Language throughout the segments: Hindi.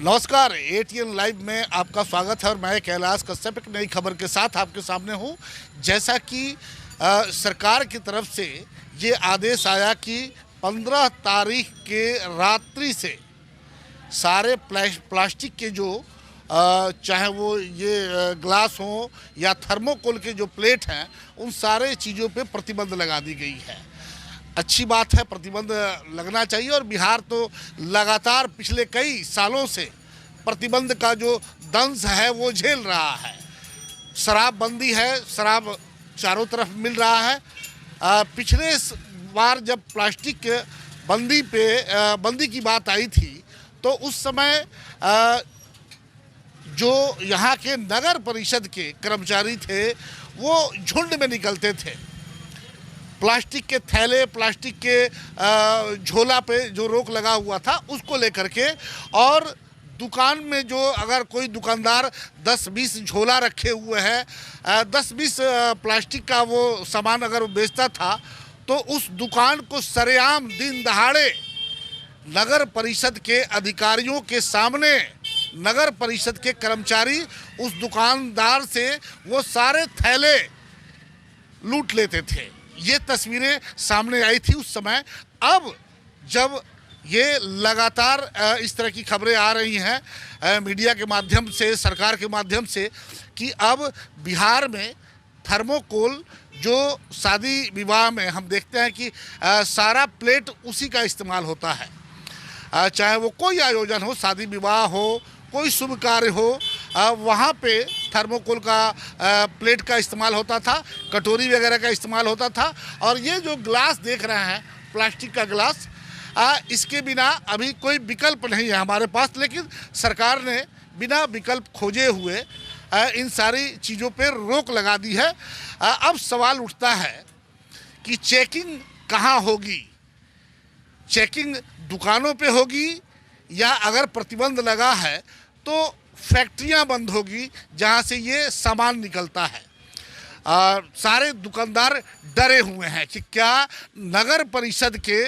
नमस्कार, एटीएन लाइव में आपका स्वागत है और मैं कैलाश कश्यप एक नई खबर के साथ आपके सामने हूं। जैसा कि सरकार की तरफ से ये आदेश आया कि 15 तारीख के रात्रि से सारे प्लास्टिक के जो चाहे वो ये ग्लास हो या थर्मोकोल के जो प्लेट हैं, उन सारे चीज़ों पे प्रतिबंध लगा दी गई है। अच्छी बात है, प्रतिबंध लगना चाहिए और बिहार तो लगातार पिछले कई सालों से प्रतिबंध का जो दंश है वो झेल रहा है। शराबबंदी है, शराब चारों तरफ मिल रहा है। पिछले बार जब प्लास्टिक बंदी की बात आई थी तो उस समय जो यहाँ के नगर परिषद के कर्मचारी थे वो झुंड में निकलते थे। प्लास्टिक के थैले, प्लास्टिक के झोला पे जो रोक लगा हुआ था उसको लेकर के, और दुकान में जो अगर कोई दुकानदार 10-20 झोला रखे हुए हैं, 10-20 प्लास्टिक का वो सामान अगर बेचता था तो उस दुकान को सरेआम दिन दहाड़े नगर परिषद के अधिकारियों के सामने नगर परिषद के कर्मचारी उस दुकानदार से वो सारे थैले लूट लेते थे। ये तस्वीरें सामने आई थी उस समय। अब जब ये लगातार इस तरह की खबरें आ रही हैं मीडिया के माध्यम से, सरकार के माध्यम से, कि अब बिहार में थर्मोकोल जो शादी विवाह में हम देखते हैं कि सारा प्लेट उसी का इस्तेमाल होता है। चाहे वो कोई आयोजन हो, शादी विवाह हो, कोई शुभ कार्य हो, वहाँ पे थर्मोकोल का प्लेट का इस्तेमाल होता था, कटोरी वगैरह का इस्तेमाल होता था। और ये जो ग्लास देख रहे हैं, प्लास्टिक का ग्लास, इसके बिना अभी कोई विकल्प नहीं है हमारे पास, लेकिन सरकार ने बिना विकल्प खोजे हुए इन सारी चीज़ों पे रोक लगा दी है। अब सवाल उठता है कि चेकिंग कहाँ होगी? चेकिंग दुकानों पे होगी या अगर प्रतिबंध लगा है तो फैक्ट्रियां बंद होगी जहां से ये सामान निकलता है। सारे दुकानदार डरे हुए हैं कि क्या नगर परिषद के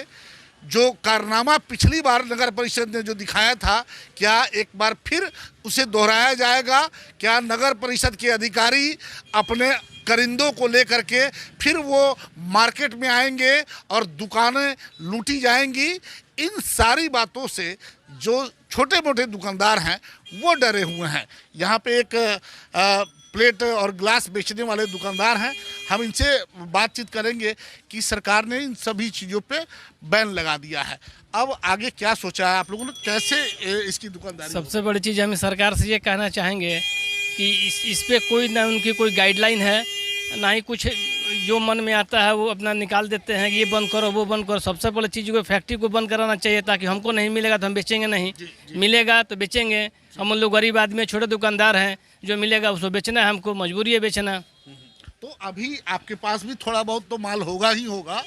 जो कारनामा पिछली बार नगर परिषद ने जो दिखाया था, क्या एक बार फिर उसे दोहराया जाएगा? क्या नगर परिषद के अधिकारी अपने करिंदों को लेकर के फिर वो मार्केट में आएंगे और दुकानें लूटी जाएंगी? इन सारी बातों से जो छोटे मोटे दुकानदार हैं वो डरे हुए हैं। यहाँ पे एक प्लेट और ग्लास बेचने वाले दुकानदार हैं, हम इनसे बातचीत करेंगे कि सरकार ने इन सभी चीज़ों पे बैन लगा दिया है। अब आगे क्या सोचा है आप लोगों ने, कैसे इसकी दुकानदारी? सबसे बड़ी चीज़ हम सरकार से ये कहना चाहेंगे कि इस पे कोई ना उनकी कोई गाइडलाइन है, ना ही कुछ जो मन में आता है वो अपना निकाल देते हैं, ये बंद करो वो बंद करो। सबसे पहले चीज़ को फैक्ट्री को बंद कराना चाहिए, ताकि हमको नहीं मिलेगा तो हम बेचेंगे नहीं। मिलेगा तो बेचेंगे। हम लोग गरीब आदमी, छोटे दुकानदार हैं, जो मिलेगा उसको बेचना है, हमको मजबूरी है बेचना। तो अभी आपके पास भी थोड़ा बहुत तो माल होगा ही होगा।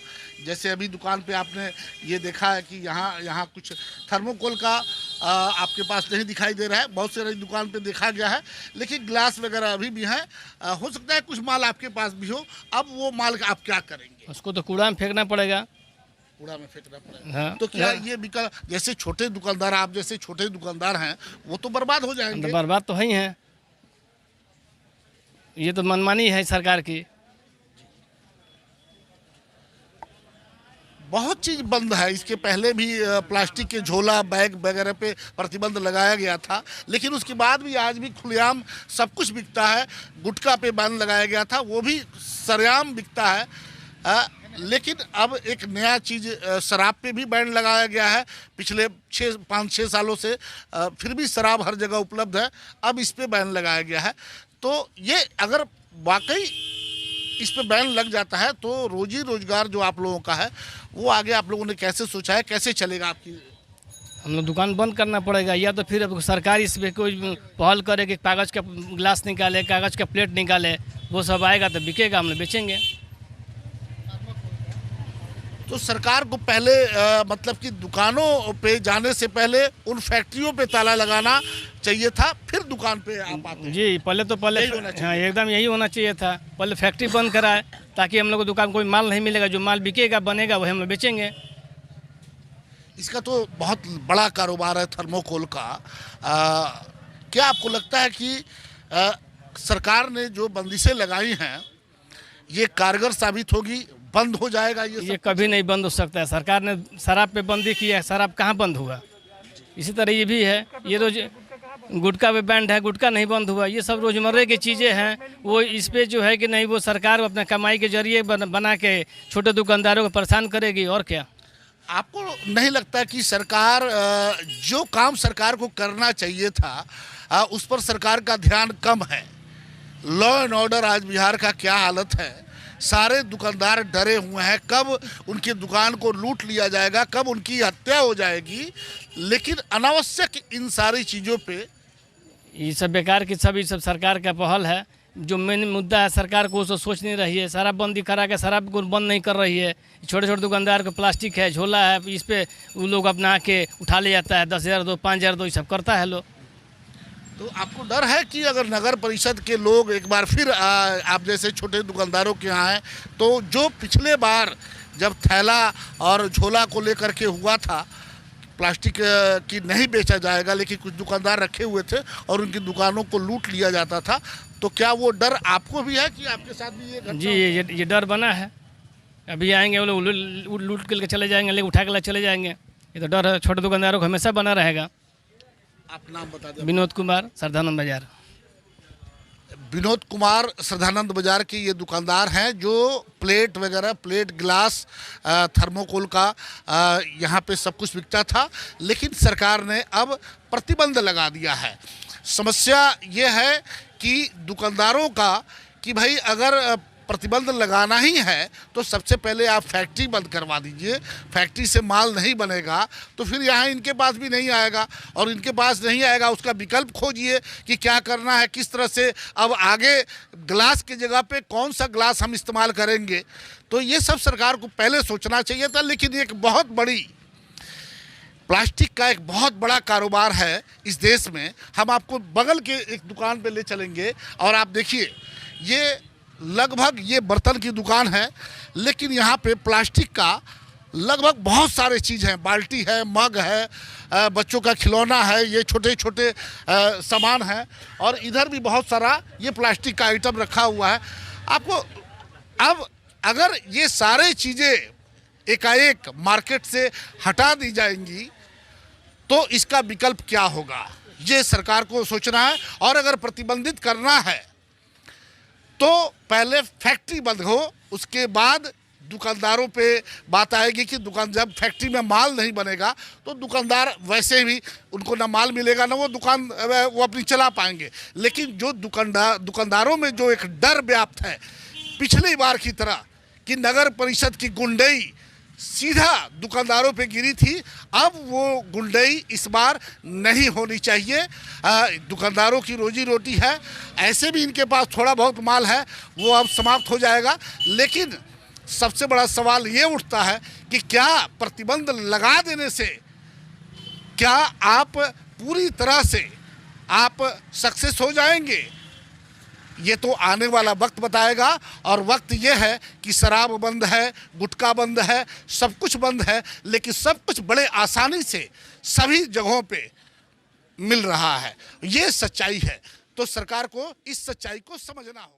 जैसे अभी दुकान पे आपने ये देखा है कि यहाँ कुछ थर्मोकोल का आपके पास नहीं दिखाई दे रहा है, बहुत सारी दुकान पे देखा गया है, लेकिन ग्लास वगैरह अभी भी है। हो सकता है कुछ माल आपके पास भी हो। अब वो माल आप क्या करेंगे? उसको तो कूड़ा में फेंकना पड़ेगा। कूड़ा में फेंकना पड़ेगा। हाँ। तो क्या ये विकल्प, जैसे छोटे दुकानदार, आप जैसे छोटे दुकानदार हैं, वो तो बर्बाद हो जाएंगे। बर्बाद तो ही है, ये तो मनमानी है सरकार की। बहुत चीज़ बंद है। इसके पहले भी प्लास्टिक के झोला, बैग वगैरह पे प्रतिबंध लगाया गया था, लेकिन उसके बाद भी आज भी खुलेआम सब कुछ बिकता है। गुटखा पे बैन लगाया गया था, वो भी सरेआम बिकता है। लेकिन अब एक नया चीज़ शराब पे भी बैन लगाया गया है। पिछले 5-6 सालों से फिर भी शराब हर जगह उपलब्ध है, अब इस पे बैन लगाया गया है। तो ये अगर वाकई इस पे बैन लग जाता है तो रोजी रोजगार जो आप लोगों का है वो आगे आप लोगों ने कैसे सोचा है, कैसे चलेगा आपकी? हम लोग दुकान बंद करना पड़ेगा, या तो फिर अब सरकार इस पर कोई पहल करे कि कागज़ का ग्लास निकाले, कागज़ का प्लेट निकाले, वो सब आएगा तो बिकेगा, हम लोग बेचेंगे। तो सरकार को पहले मतलब कि दुकानों पे जाने से पहले उन फैक्ट्रियों पे ताला लगाना चाहिए था, फिर दुकान पे आप आते। जी, पहले हाँ, एकदम यही होना चाहिए था। पहले फैक्ट्री बंद कराए, ताकि हम लोग को दुकान कोई माल नहीं मिलेगा, जो माल बिकेगा बनेगा वही हम लोग बेचेंगे। इसका तो बहुत बड़ा कारोबार है थर्मोकोल का। क्या आपको लगता है कि सरकार ने जो बंदिशें लगाई हैं ये कारगर साबित होगी, बंद हो जाएगा ये कभी नहीं बंद हो सकता है। सरकार ने शराब पे बंदी की है, शराब कहाँ बंद हुआ? इसी तरह ये भी है, ये रोज गुटखा पे बैंड है, गुटखा नहीं बंद हुआ। ये सब रोजमर्रे की चीज़ें हैं, वो इस पे जो है कि नहीं वो सरकार अपने कमाई के जरिए बना के छोटे दुकानदारों को परेशान करेगी और क्या। आपको नहीं लगता कि सरकार जो काम सरकार को करना चाहिए था उस पर सरकार का ध्यान कम है? लॉ एंड ऑर्डर आज बिहार का क्या हालत है, सारे दुकानदार डरे हुए हैं कब उनकी दुकान को लूट लिया जाएगा, कब उनकी हत्या हो जाएगी। लेकिन अनावश्यक इन सारी चीज़ों पे ये सब बेकार की सब सरकार का पहल है। जो मेन मुद्दा है सरकार को उसको सोच नहीं रही है। शराबबंदी करा के शराब को बंद नहीं कर रही है। छोटे छोटे दुकानदार को प्लास्टिक है, झोला है, इस पे वो लोग अपना के उठा ले जाता है। 10,000 दो, 5,000 दो, ये सब करता है लोग। तो आपको डर है कि अगर नगर परिषद के लोग एक बार फिर आप जैसे छोटे दुकानदारों के यहाँ हैं तो जो पिछले बार जब थैला और झोला को लेकर के हुआ था, प्लास्टिक की नहीं बेचा जाएगा लेकिन कुछ दुकानदार रखे हुए थे और उनकी दुकानों को लूट लिया जाता था, तो क्या वो डर आपको भी है कि आपके साथ भी ये घटना? जी ये डर बना है। अभी आएंगे वो लोग लूट के चले जाएंगे, लेके उठा के चले जाएंगे। ये तो डर छोटे दुकानदारों को हमेशा बना रहेगा। आप नाम बता दें। विनोद कुमार, श्रद्धानंद बाजार। विनोद कुमार श्रद्धानंद बाजार के ये दुकानदार हैं जो प्लेट वगैरह, प्लेट, गिलास, थर्मोकोल का यहाँ पे सब कुछ बिकता था, लेकिन सरकार ने अब प्रतिबंध लगा दिया है। समस्या ये है कि दुकानदारों का कि भाई अगर प्रतिबंध लगाना ही है तो सबसे पहले आप फैक्ट्री बंद करवा दीजिए। फैक्ट्री से माल नहीं बनेगा तो फिर यहाँ इनके पास भी नहीं आएगा, और इनके पास नहीं आएगा उसका विकल्प खोजिए कि क्या करना है, किस तरह से अब आगे गिलास की जगह पे कौन सा गिलास हम इस्तेमाल करेंगे। तो ये सब सरकार को पहले सोचना चाहिए था। लेकिन एक बहुत बड़ी प्लास्टिक का एक बहुत बड़ा कारोबार है इस देश में। हम आपको बगल के एक दुकान पे ले चलेंगे और आप देखिए ये लगभग ये बर्तन की दुकान है, लेकिन यहाँ पे प्लास्टिक का लगभग बहुत सारे चीज़ हैं। बाल्टी है, मग है, बच्चों का खिलौना है, ये छोटे छोटे सामान हैं, और इधर भी बहुत सारा ये प्लास्टिक का आइटम रखा हुआ है। आपको अब अगर ये सारे चीज़ें एकाएक मार्केट से हटा दी जाएंगी तो इसका विकल्प क्या होगा, ये सरकार को सोचना है। और अगर प्रतिबंधित करना है तो पहले फैक्ट्री बंद हो, उसके बाद दुकानदारों पे बात आएगी कि दुकान जब फैक्ट्री में माल नहीं बनेगा तो दुकानदार वैसे भी उनको ना माल मिलेगा ना वो दुकान वो अपनी चला पाएंगे। लेकिन जो दुकानदारों में जो एक डर व्याप्त है पिछली बार की तरह कि नगर परिषद की गुंडई सीधा दुकानदारों पे गिरी थी, अब वो गुंडई इस बार नहीं होनी चाहिए। दुकानदारों की रोजी रोटी है, ऐसे भी इनके पास थोड़ा बहुत माल है वो अब समाप्त हो जाएगा। लेकिन सबसे बड़ा सवाल ये उठता है कि क्या प्रतिबंध लगा देने से क्या आप पूरी तरह से आप सक्सेस हो जाएंगे? ये तो आने वाला वक्त बताएगा। और वक्त ये है कि शराब बंद है, गुटखा बंद है, सब कुछ बंद है, लेकिन सब कुछ बड़े आसानी से सभी जगहों पे मिल रहा है। ये सच्चाई है, तो सरकार को इस सच्चाई को समझना होगा।